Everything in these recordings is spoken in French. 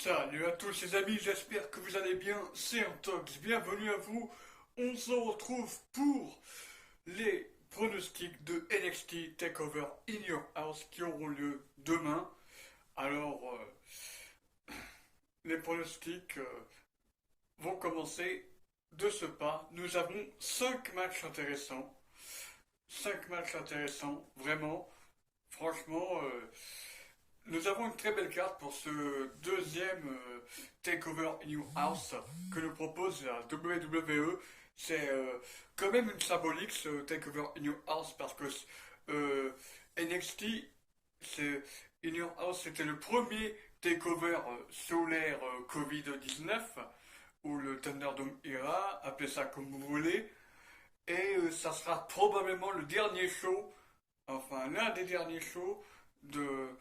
Salut à tous les amis, j'espère que vous allez bien, c'est Antox, bienvenue à vous. On se retrouve pour les pronostics de NXT TakeOver In Your House qui auront lieu demain. Alors, les pronostics vont commencer de ce pas. Nous avons 5 matchs intéressants. 5 matchs intéressants, vraiment. Franchement, nous avons une très belle carte pour ce deuxième Takeover in Your House que nous propose la WWE. C'est quand même une symbolique ce Takeover in Your House parce que NXT, c'est in Your House, c'était le premier Takeover sous l'ère Covid-19 ou le Thunderdome Era, appelez ça comme vous voulez. Et ça sera probablement le dernier show, enfin l'un des derniers shows de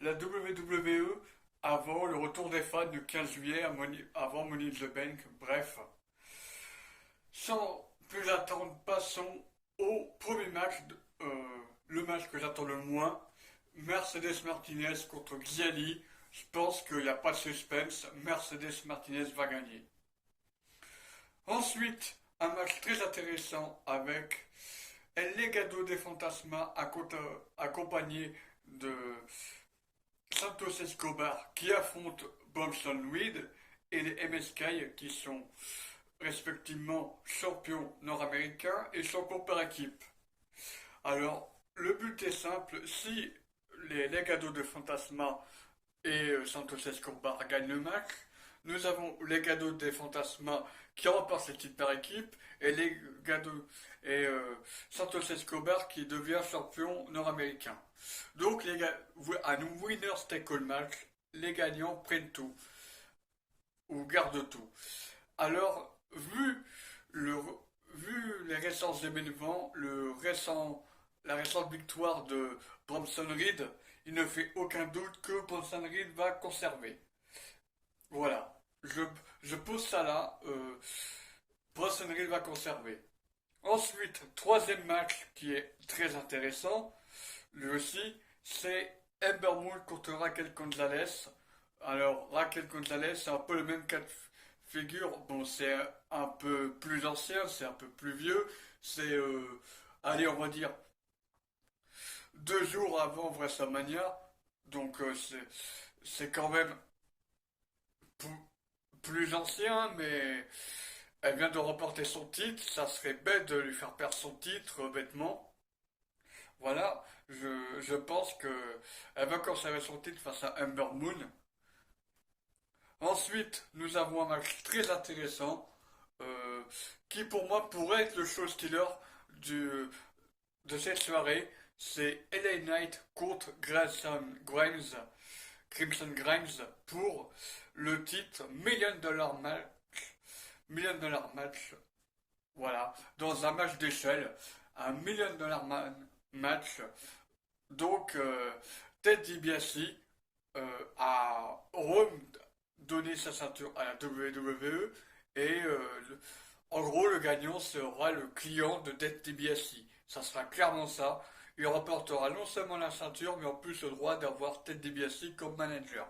la WWE avant le retour des fans du 15 juillet avant Money in the Bank. Bref, sans plus attendre, passons au premier match, le match que j'attends le moins. Mercedes Martinez contre Xiali. Je pense qu'il n'y a pas de suspense. Mercedes Martinez va gagner. Ensuite, un match très intéressant avec El Legado de Fantasma accompagné de Santos Escobar qui affronte Bronson Reed et les MSK qui sont respectivement champions nord-américains et champions par équipe. Alors, le but est simple, si les Legado de Fantasma et Santos Escobar gagnent le match, nous avons Legado de Fantasma qui remporte le titre par équipe et Legado et Santos Escobar qui devient champion nord-américain. Donc, à nous winners take all match, les gagnants prennent tout ou gardent tout. Alors, vu les récents événements, la récente victoire de Bronson Reed, il ne fait aucun doute que Bronson Reed va conserver. Voilà, je pose ça là. Bronson Reed va conserver. Ensuite, troisième match qui est très intéressant, lui aussi, c'est Ember Moon contre Raquel Gonzalez. Alors, Raquel Gonzalez, c'est un peu le même cas de figure. Bon, c'est un peu plus ancien, c'est un peu plus vieux. C'est, allez, on va dire, 2 jours avant WrestleMania. Donc, c'est quand même plus ancien, mais elle vient de remporter son titre. Ça serait bête de lui faire perdre son titre, bêtement. Voilà, je pense que elle va conserver son titre face à Ember Moon. Ensuite, nous avons un match très intéressant euh, qui pour moi pourrait être le show stealer de cette soirée. C'est LA Knight contre Crimson Grimes pour le titre Million Dollar Match, voilà, dans un match d'échelle, un Million Dollar Match. Donc, Ted DiBiase a redonné sa ceinture à la WWE et en gros, le gagnant sera le client de Ted DiBiase. Ça sera clairement ça. Il remportera non seulement la ceinture, mais en plus le droit d'avoir Ted DiBiase comme manager.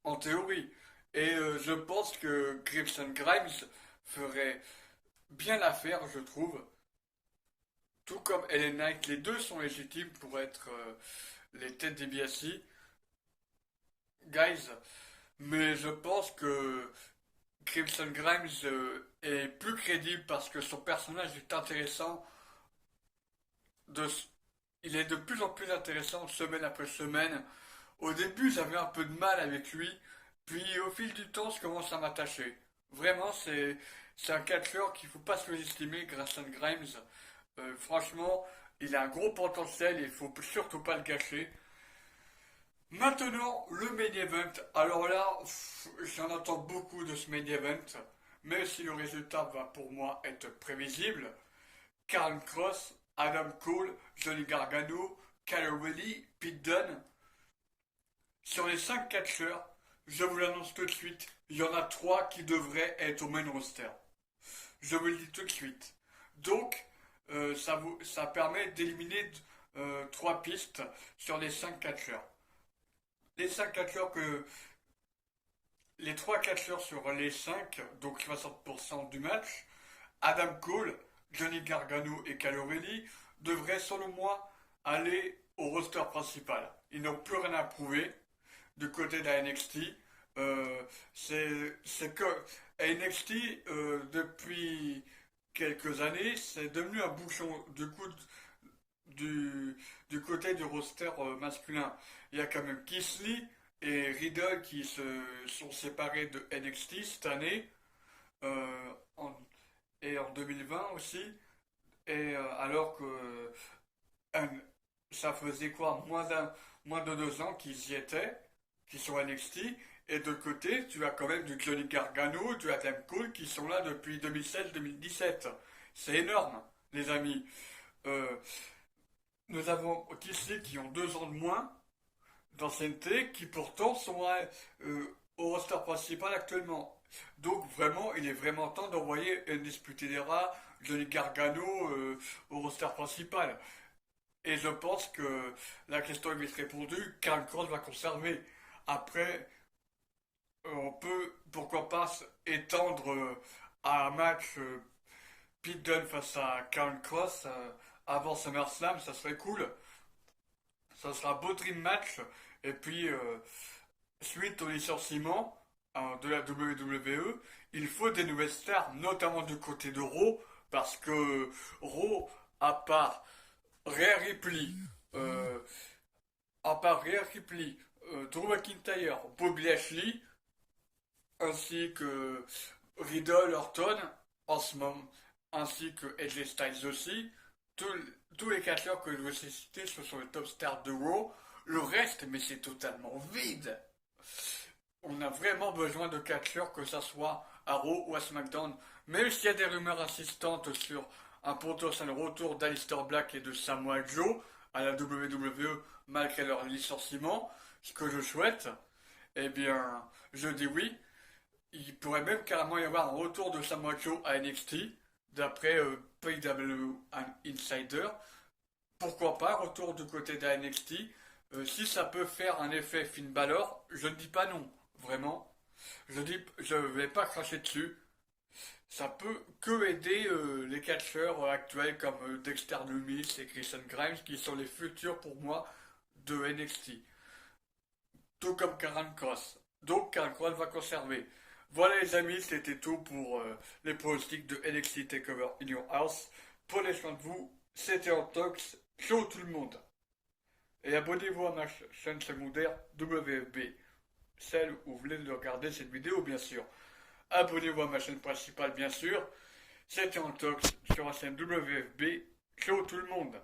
En théorie. Et je pense que Crimson Grimes ferait bien l'affaire, je trouve. Tout comme Ellen Knight, les deux sont légitimes pour être les têtes DiBiase, guys. Mais je pense que Crimson Grimes est plus crédible parce que son personnage est intéressant. De, il est de plus en plus intéressant semaine après semaine. Au début, j'avais un peu de mal avec lui, puis au fil du temps, je commence à m'attacher. Vraiment, c'est un catcheur qu'il ne faut pas sous-estimer, Grayson Grimes. Franchement, il a un gros potentiel et il ne faut surtout pas le gâcher. Maintenant, le main event. Alors là, j'en attends beaucoup de ce main event, même si le résultat va pour moi être prévisible. Karl Cross, Adam Cole, Johnny Gargano, Kyle O'Reilly, Pete Dunne. Sur les 5 catcheurs, je vous l'annonce tout de suite, il y en a 3 qui devraient être au main roster. Je vous le dis tout de suite. Donc, ça permet d'éliminer 3 pistes sur les 5 catcheurs. les 5 catcheurs que les 3 catcheurs sur les 5, donc 60% du match, Adam Cole, Johnny Gargano et Kyle O'Reilly, devraient selon moi aller au roster principal. Ils n'ont plus rien à prouver du côté de la NXT. C'est que NXT, depuis quelques années, c'est devenu un bouchon du côté du roster masculin. Il y a quand même Keith Lee et Riddle qui se sont séparés de NXT cette année euh, en- et en 2020 aussi. Et alors que un- ça faisait quoi, moins de 2 ans qu'ils y étaient, qu'ils sont à NXT. Et de côté, tu as quand même du Johnny Gargano, du Adam Cole qui sont là depuis 2016-2017. C'est énorme, les amis. Euh, Nous avons ici qui ont 2 ans de moins d'ancienneté, qui pourtant sont au roster principal actuellement. Donc vraiment, il est vraiment temps d'envoyer Undisputed Johnny Gargano au roster principal. Et je pense que la question est vite répondue, Karl Cross va conserver. Après, on peut, pourquoi pas, étendre à un match Pete Dunne face à Karl Cross avant SummerSlam, ça serait cool. Ça sera un beau dream match. Et puis, suite au licenciement de la WWE, il faut des nouvelles stars, notamment du côté de Raw, parce que Raw, à part Rhea Ripley, euh, Drew McIntyre, Bobby Lashley, ainsi que Riddle, Orton, en ce moment, ainsi que AJ Styles aussi, tous, tous les catcheurs que je vous ai cités, ce sont les top stars de Raw. Le reste, mais c'est totalement vide. On a vraiment besoin de catcheurs, que ça soit à Raw ou à SmackDown. Même s'il y a des rumeurs insistantes sur un potentiel retour d'Alistair Black et de Samoa Joe à la WWE malgré leur licenciement, ce que je souhaite, eh bien, je dis oui. Il pourrait même carrément y avoir un retour de Samoa Joe à NXT, d'après PW Insider. Pourquoi pas, retour du côté de la NXT. Si ça peut faire un effet Finn Balor, je ne dis pas non, vraiment. Je vais pas cracher dessus. Ça peut que aider les catcheurs actuels comme Dexter Lumis et Christian Grimes, qui sont les futurs pour moi de NXT. Tout comme Karen Cross. Donc Karen Cross va conserver. Voilà les amis, c'était tout pour les pronostics de NXT TakeOver in Your House. Prenez soin de vous, c'était Antox, ciao tout le monde. Et abonnez-vous à ma chaîne secondaire WFB, celle où vous voulez regarder cette vidéo bien sûr. Abonnez-vous à ma chaîne principale bien sûr. C'était Antox sur la chaîne WFB, ciao tout le monde.